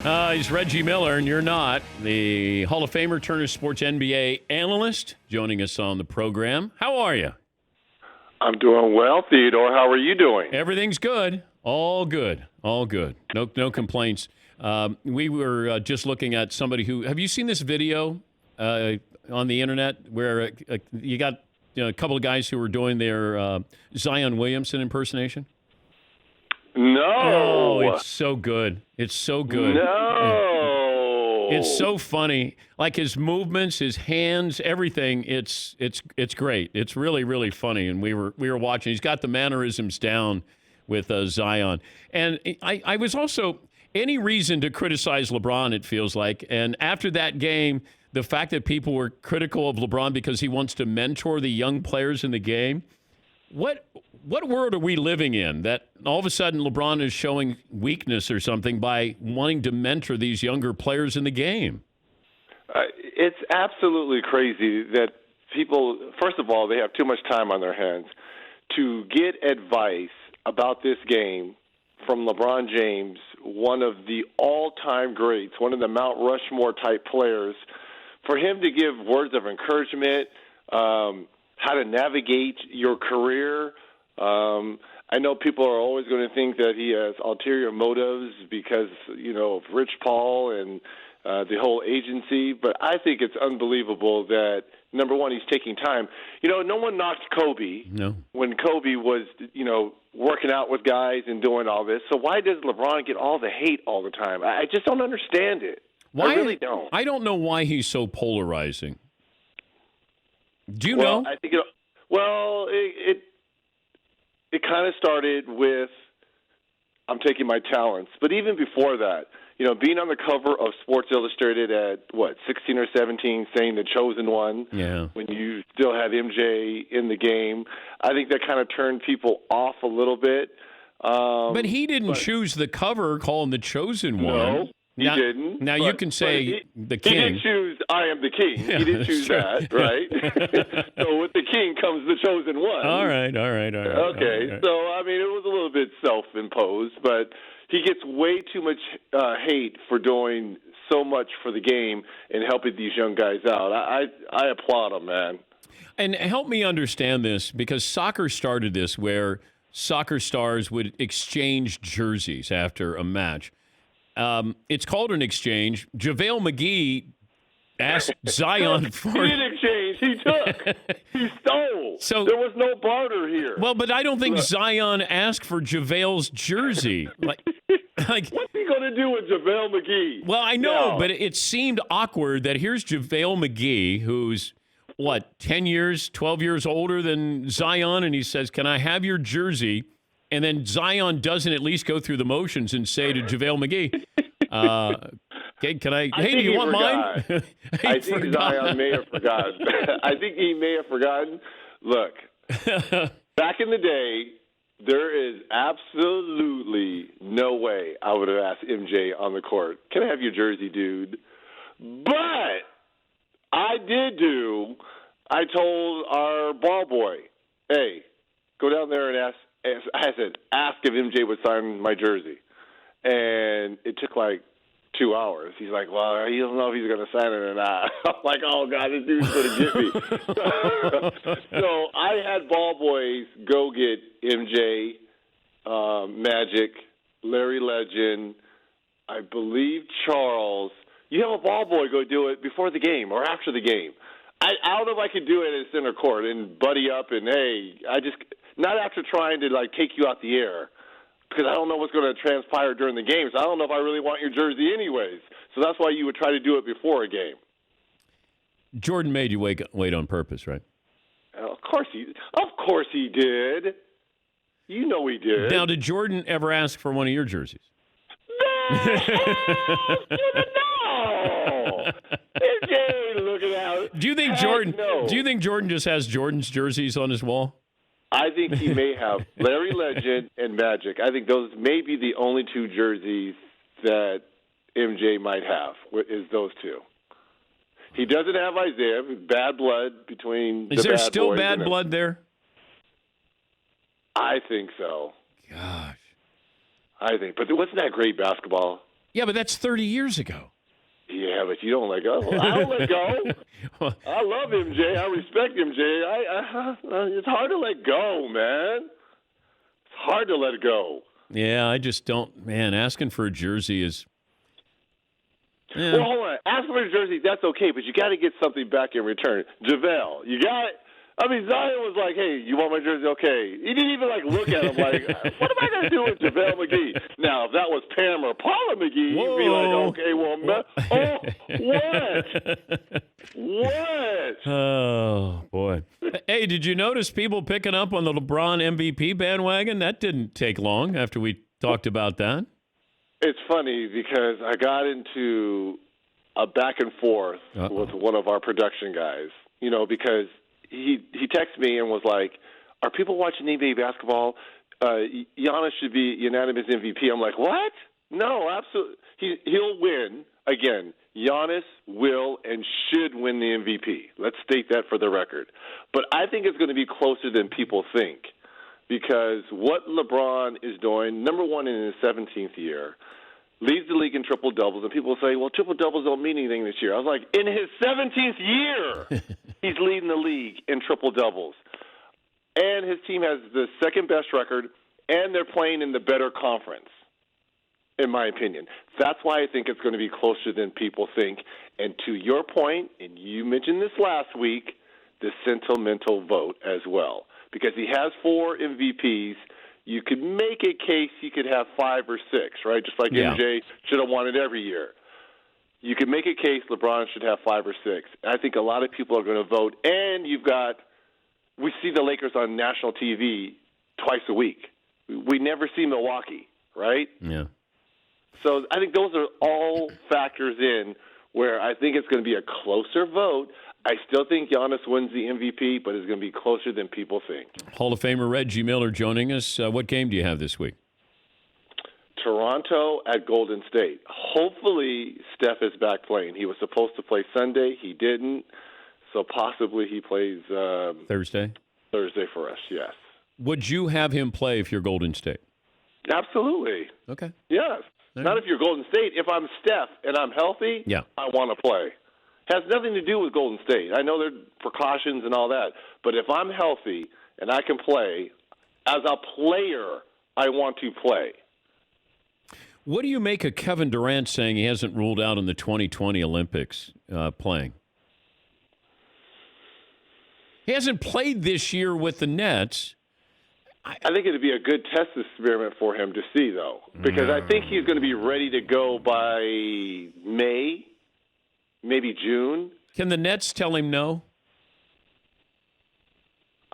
He's Reggie Miller, and you're not. The Hall of Famer, Turner Sports NBA analyst, joining us on the program. How are you? I'm doing well, Theodore. How are you doing? Everything's good. All good. All good. No complaints. We were just looking at somebody who... Have you seen this video on the internet where you got a couple of guys who were doing their Zion Williamson impersonation? No. Oh, it's so good. It's so good. No. It's so funny. Like his movements, his hands, everything. It's great. It's really, really funny. And we were watching. He's got the mannerisms down with Zion. And I was also any reason to criticize LeBron, it feels like. And after that game, the fact that people were critical of LeBron because he wants to mentor the young players in the game. What world are we living in that all of a sudden LeBron is showing weakness or something by wanting to mentor these younger players in the game? It's absolutely crazy that people, first of all, they have too much time on their hands to get advice about this game from LeBron James, one of the all-time greats, one of the Mount Rushmore-type players, for him to give words of encouragement, how to navigate your career. I know people are always going to think that he has ulterior motives because, of Rich Paul and the whole agency, but I think it's unbelievable that, number one, he's taking time. No one knocked Kobe when Kobe was, working out with guys and doing all this. So why does LeBron get all the hate all the time? I just don't understand it. I really don't. I don't know why he's so polarizing. Do you know? I think it kind of started with I'm taking my talents. But even before that, being on the cover of Sports Illustrated at, 16 or 17, saying the chosen one, when you still had MJ in the game, I think that kind of turned people off a little bit. But he didn't choose the cover calling the chosen one. No. He didn't. Now you can say the king. He didn't choose I am the king. He didn't choose that, right? So with the king comes the chosen one. All right. Okay, all right. So, it was a little bit self-imposed, but he gets way too much hate for doing so much for the game and helping these young guys out. I applaud him, man. And help me understand this, because soccer started this where soccer stars would exchange jerseys after a match. It's called an exchange. JaVale McGee asked Zion for... He didn't exchange. He took. He stole. So there was no barter here. Well, but I don't think Zion asked for JaVale's jersey. Like, what's he going to do with JaVale McGee? Well, I know, but it seemed awkward that here's JaVale McGee, who's, 10 years, 12 years older than Zion, and he says, can I have your jersey? And then Zion doesn't at least go through the motions and say to JaVale McGee, okay, can I hey, do you want mine? I think Zion may have forgotten. I think he may have forgotten. Look, back in the day, there is absolutely no way I would have asked MJ on the court, can I have your jersey, dude? But I told our ball boy, hey, go down there and ask if MJ would sign my jersey. And it took 2 hours. He's like, well, he doesn't know if he's going to sign it or not. I'm like, oh, God, this dude's going to get me. So I had ball boys go get MJ, Magic, Larry Legend, I believe Charles. You have a ball boy go do it before the game or after the game. I don't know if I could do it at center court and buddy up and, hey, not after trying to, take you out the air, because I don't know what's going to transpire during the game. So I don't know if I really want your jersey anyways. So that's why you would try to do it before a game. Jordan made you wait on purpose, right? Of course he did. You know he did. Now, did Jordan ever ask for one of your jerseys? No! Looking out. Do you think Jordan just has Jordan's jerseys on his wall? I think he may have Larry Legend and Magic. I think those may be the only two jerseys that MJ might have, is those two. He doesn't have Isaiah. Bad blood between the bad boys. Is there still bad blood there? I think so. Gosh. But wasn't that great basketball? Yeah, but that's 30 years ago. Yeah, but you don't let go. I don't let go. I love MJ. I respect MJ. It's hard to let go, man. It's hard to let go. Yeah, I just don't. Man, asking for a jersey is. Yeah. Well, hold on. Ask for a jersey, that's okay, but you got to get something back in return. JaVale, you got it. I mean, Zion was like, hey, you want my jersey? Okay. He didn't even, look at him like, what am I going to do with JaVale McGee? Now, if that was Pam or Paula McGee, Whoa. you'd be like, okay, well, what? Oh, boy. Hey, did you notice people picking up on the LeBron MVP bandwagon? That didn't take long after we talked about that. It's funny because I got into a back and forth with one of our production guys, because he texted me and was like, are people watching NBA basketball? Giannis should be unanimous MVP. I'm like, what? No, absolutely. He'll win. Again, Giannis will and should win the MVP. Let's state that for the record. But I think it's going to be closer than people think because what LeBron is doing, number one in his 17th year, leads the league in triple-doubles. And people say, well, triple-doubles don't mean anything this year. I was like, in his 17th year, he's leading the league in triple-doubles. And his team has the second-best record, and they're playing in the better conference, in my opinion. That's why I think it's going to be closer than people think. And to your point, and you mentioned this last week, the sentimental vote as well. Because he has 4 MVPs, you could make a case he could have 5 or 6, right? Just like MJ should have won it every year. You could make a case LeBron should have 5 or 6. I think a lot of people are going to vote. And we see the Lakers on national TV twice a week. We never see Milwaukee, right? Yeah. So I think those are all factors in where I think it's going to be a closer vote. I still think Giannis wins the MVP, but it's going to be closer than people think. Hall of Famer Reggie Miller joining us. What game do you have this week? Toronto at Golden State. Hopefully Steph is back playing. He was supposed to play Sunday. He didn't. So possibly he plays Thursday? Thursday for us, yes. Would you have him play if you're Golden State? Absolutely. Okay. Yes. Not if you're Golden State. If I'm Steph and I'm healthy, I want to play. Has nothing to do with Golden State. I know there are precautions and all that, but if I'm healthy and I can play, as a player, I want to play. What do you make of Kevin Durant saying he hasn't ruled out in the 2020 Olympics playing? He hasn't played this year with the Nets. I think it would be a good test experiment for him to see, though, because I think he's going to be ready to go by May, maybe June. Can the Nets tell him no?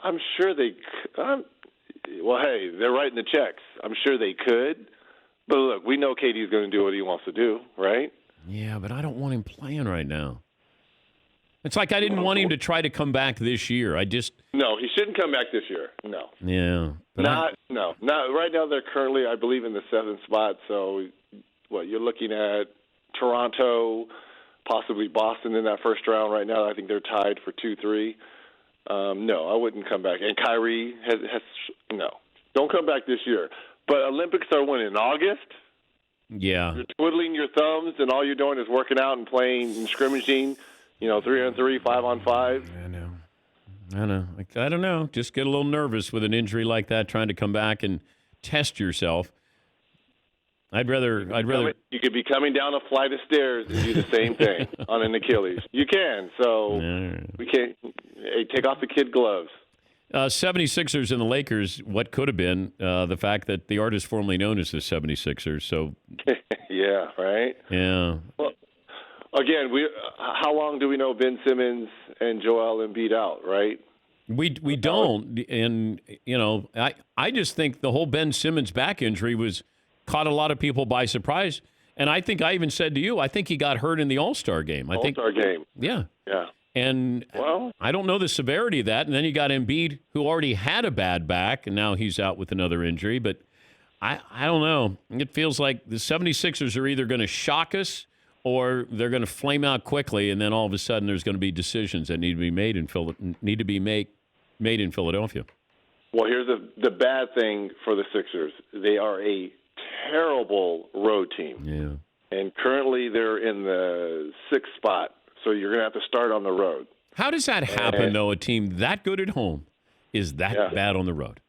I'm sure they well, hey, they're writing the checks. I'm sure they could. But look, we know KD's going to do what he wants to do, right? Yeah, but I don't want him playing right now. It's like I didn't want him to try to come back this year. No, he shouldn't come back this year. No. Yeah. Not right now. They're currently, I believe, in the 7th spot. So, you're looking at Toronto, possibly Boston in that first round right now. I think they're tied for 2-3. No, I wouldn't come back. And Kyrie has no. Don't come back this year. But Olympics are when, in August? Yeah. You're twiddling your thumbs and all you're doing is working out and playing and scrimmaging, 3-on-3, 5-on-5. I know. I don't know. Just get a little nervous with an injury like that, trying to come back and test yourself. I'd rather. You could be coming down a flight of stairs and do the same thing on an Achilles. You can. So we can't. Hey, take off the kid gloves. 76ers and the Lakers, what could have been the fact that the artist formerly known as the 76ers. So, yeah, right? Yeah. Well, again, how long do we know Ben Simmons and Joel Embiid out, right? We don't. And, I just think the whole Ben Simmons back injury caught a lot of people by surprise. And I think I even said to you, I think he got hurt in the All-Star game. All-Star game. Yeah. Yeah. And I don't know the severity of that. And then you got Embiid, who already had a bad back, and now he's out with another injury. But I don't know. It feels like the 76ers are either going to shock us or they're going to flame out quickly, and then all of a sudden there's going to be decisions that need to be made in Philadelphia. Well, here's the bad thing for the Sixers. They are a terrible road team. Yeah. and currently they're in the 6th spot. So you're going to have to start on the road. How does that happen, though? A team that good at home is that bad on the road?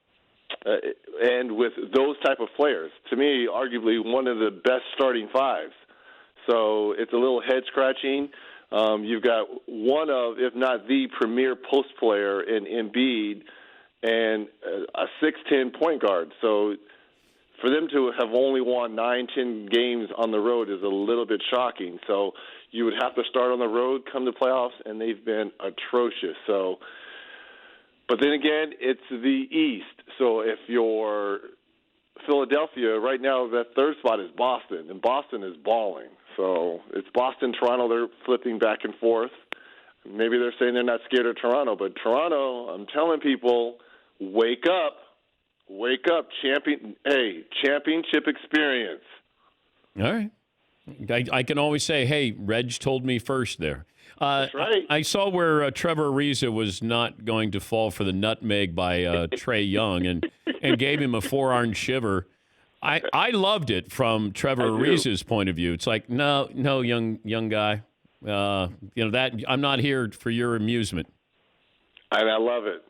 And with those type of players, to me, arguably one of the best starting fives. So it's a little head-scratching. You've got one of, if not the premier post player in Embiid and a 6'10" point guard. So for them to have only won 9-10 games on the road is a little bit shocking. So you would have to start on the road, come to playoffs, and they've been atrocious. So, but then again, it's the East. So if you're Philadelphia, right now that 3rd spot is Boston, and Boston is balling. So it's Boston, Toronto, they're flipping back and forth. Maybe they're saying they're not scared of Toronto, but Toronto, I'm telling people, wake up, championship experience. All right. I can always say, hey, Reg told me first there. That's right. I saw where Trevor Ariza was not going to fall for the nutmeg by Trae Young and gave him a forearm shiver. I loved it from Trevor Ariza's point of view. It's like, no, young guy. That I'm not here for your amusement. And I love it.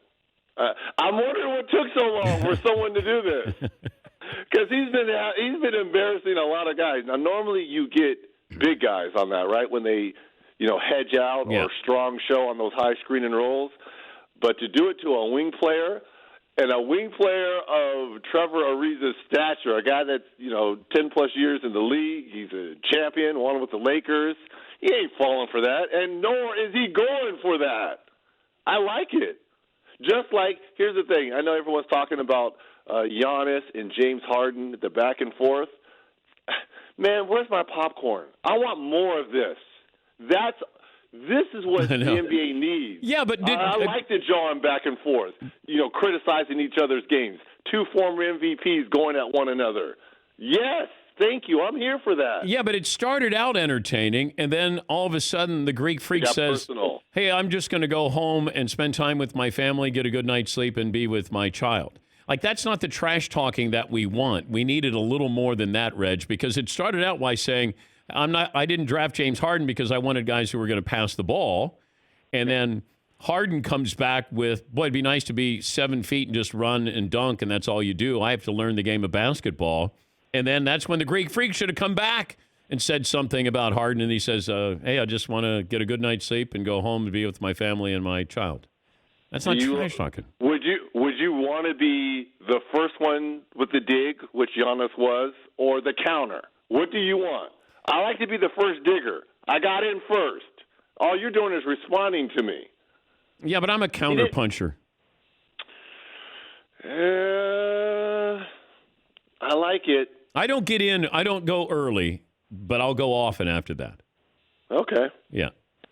I'm wondering what took so long for someone to do this. Because he's been embarrassing a lot of guys. Now, normally you get big guys on that, right? When they, hedge out or strong show on those high screen and rolls. But to do it to a wing player, and a wing player of Trevor Ariza's stature, a guy that's, 10-plus years in the league, he's a champion, won with the Lakers, he ain't falling for that, and nor is he going for that. I like it. Just like, here's the thing, I know everyone's talking about Giannis and James Harden, the back and forth. Man, where's my popcorn? I want more of this. This is what the NBA needs. Yeah, but I like the jawing back and forth, criticizing each other's games. 2 former MVPs going at one another. Yes, thank you. I'm here for that. Yeah, but it started out entertaining, and then all of a sudden the Greek Freak says, personal. hey, I'm just going to go home and spend time with my family, get a good night's sleep, and be with my child. Like, that's not the trash talking that we want. We needed a little more than that, Reg, because it started out by saying, I didn't draft James Harden because I wanted guys who were going to pass the ball. And then Harden comes back with, boy, it'd be nice to be 7 feet and just run and dunk, and that's all you do. I have to learn the game of basketball. And then that's when the Greek Freak should have come back and said something about Harden. And he says, hey, I just want to get a good night's sleep and go home and be with my family and my child. That's not trash talking. Would you want to be the first one with the dig, which Giannis was, or the counter? What do you want? I like to be the first digger. I got in first. All you're doing is responding to me. Yeah, but I'm a counter puncher. I like it. I don't get in. I don't go early, but I'll go often after that. Okay. Yeah.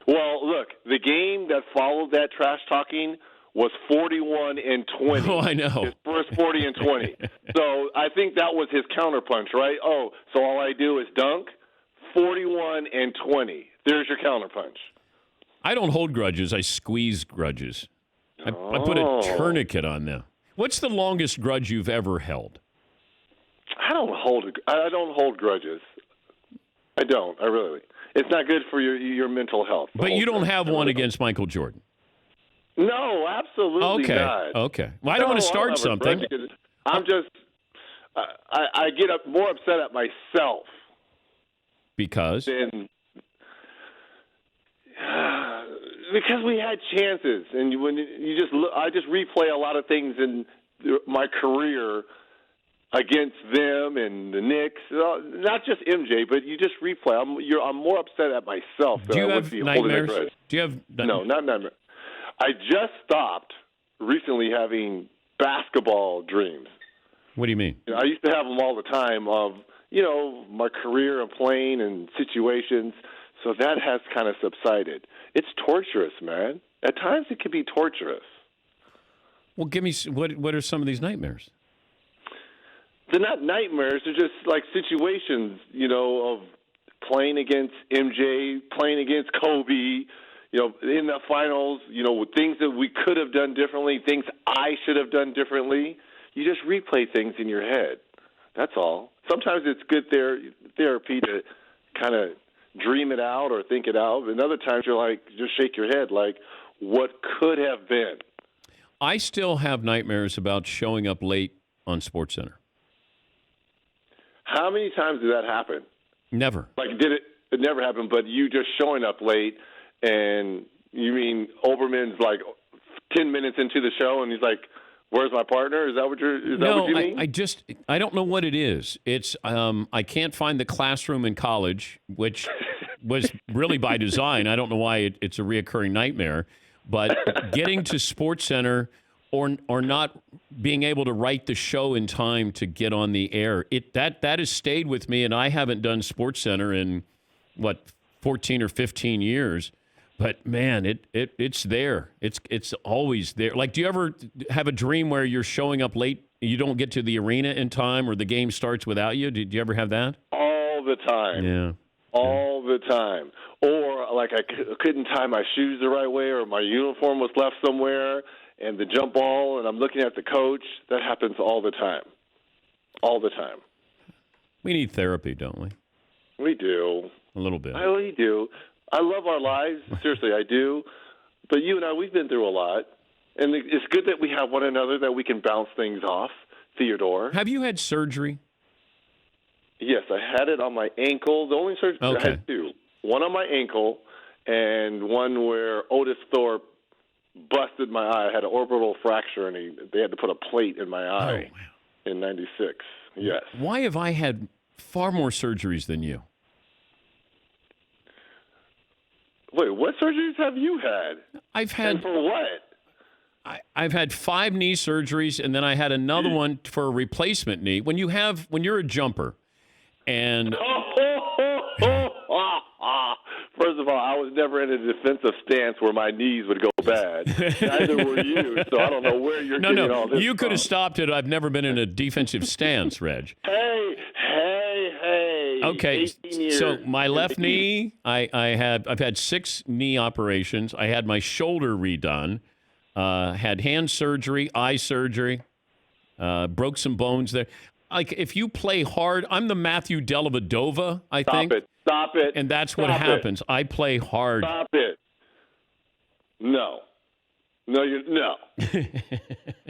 Well, look, the game that followed that trash talking was 41-20. Oh, I know. His first 40-20. So I think that was his counterpunch, right? Oh, so all I do is dunk? 41-20. There's your counterpunch. I don't hold grudges. I squeeze grudges. I put a tourniquet on them. What's the longest grudge you've ever held? I don't hold grudges. I don't. I really. It's not good for your mental health. But you don't have one against Michael Jordan? No, absolutely not. Okay. Well, I don't want to start something. I'm just I get more upset at myself. Because? Because we had chances, and when you just look, I just replay a lot of things in my career against them and the Knicks. Not just MJ, but you just replay. I'm more upset at myself than I would be holding a grudge. Do you have No, not nightmares. I just stopped recently having basketball dreams. What do you mean? I used to have them all the time of, my career and playing and situations. So that has kind of subsided. It's torturous, man. At times it can be torturous. Well, give me what are some of these nightmares? They're not nightmares. They're just like situations, of playing against MJ, playing against Kobe, in the finals, with things that we could have done differently, things I should have done differently. You just replay things in your head. That's all. Sometimes it's good therapy to, kind of dream it out or think it out. And other times you're like, just shake your head like, what could have been? I still have nightmares about showing up late on SportsCenter. How many times did that happen? Never. Like, it never happened, but you just showing up late, and you mean Oberman's like 10 minutes into the show, and he's like, where's my partner? Is that what you mean? I don't know what it is. It's I can't find the classroom in college, which was really by design. I don't know why it's a reoccurring nightmare. But getting to SportsCenter or not being able to write the show in time to get on the air, that has stayed with me, and I haven't done SportsCenter in 14 or 15 years. But man, it's there. It's always there. Like, do you ever have a dream where you're showing up late, you don't get to the arena in time, or the game starts without you? Did you ever have that? All the time. Yeah. All the time. Or like I couldn't tie my shoes the right way, or my uniform was left somewhere, and the jump ball, and I'm looking at the coach. That happens all the time. All the time. We need therapy, don't we? We do. A little bit. I really do. I love our lives. Seriously, I do. But you and I, we've been through a lot. And it's good that we have one another that we can bounce things off. Theodore. Have you had surgery? Yes, I had it on my ankle. The only surgery I had two. One on my ankle and one where Otis Thorpe busted my eye. I had an orbital fracture, and they had to put a plate in my eye in 96. Yes. Why have I had far more surgeries than you? Wait, what surgeries have you had? And for what? I've had 5 knee surgeries, and then I had another one for a replacement knee. When you're a jumper, and first of all, I was never in a defensive stance where my knees would go bad. Neither were you, so I don't know where you're getting all this you could have from. stopped it. I've never been in a defensive stance, Reg. Hey. Okay, 18 years. so my left knee, I've had 6 knee operations. I had my shoulder redone, had hand surgery, eye surgery, broke some bones there. Like, if you play hard, I'm the Matthew Dellavedova, I think. Stop it. And that's what happens. I play hard. Stop it. No. No.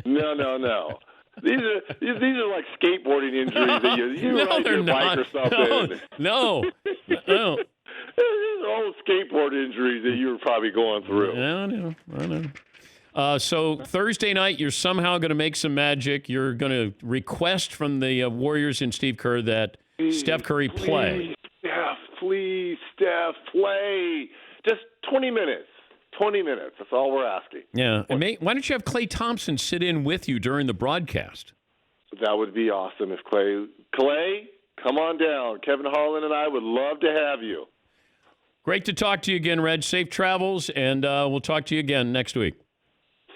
No. These are like skateboarding injuries that you ride your bike or something. No. These are old skateboard injuries that you were probably going through. I know. So Thursday night, you're somehow going to make some magic. You're going to request from the Warriors and Steve Kerr that Steph Curry play. Please, Steph, play. Just 20 minutes. 20 minutes. That's all we're asking. Yeah. And why don't you have Klay Thompson sit in with you during the broadcast? That would be awesome if Klay, come on down. Kevin Harlan and I would love to have you. Great to talk to you again, Reg. Safe travels, and we'll talk to you again next week.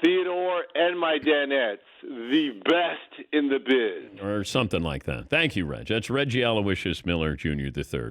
Theodore and my Danettes, the best in the biz. Or something like that. Thank you, Reg. That's Reggie Aloysius Miller Jr. III.